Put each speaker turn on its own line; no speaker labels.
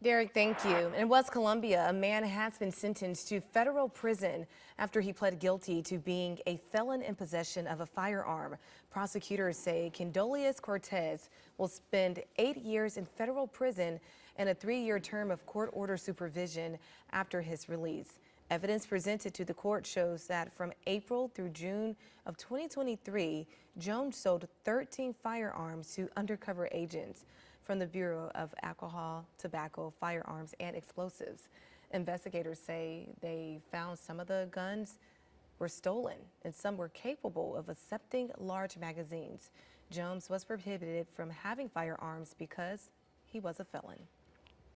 Derek, thank you. In West Columbia, a man has been sentenced to federal prison after he pled guilty to being a felon in possession of a firearm. Prosecutors say Kendolius Cortez will spend 8 years in federal prison and a 3-year term of court order supervision after his release. Evidence presented to the court shows that from April through June of 2023, Jones sold 13 firearms to undercover agents from the Bureau of Alcohol, Tobacco, Firearms, and Explosives. Investigators say they found some of the guns were stolen and some were capable of accepting large magazines. Jones was prohibited from having firearms because he was a felon.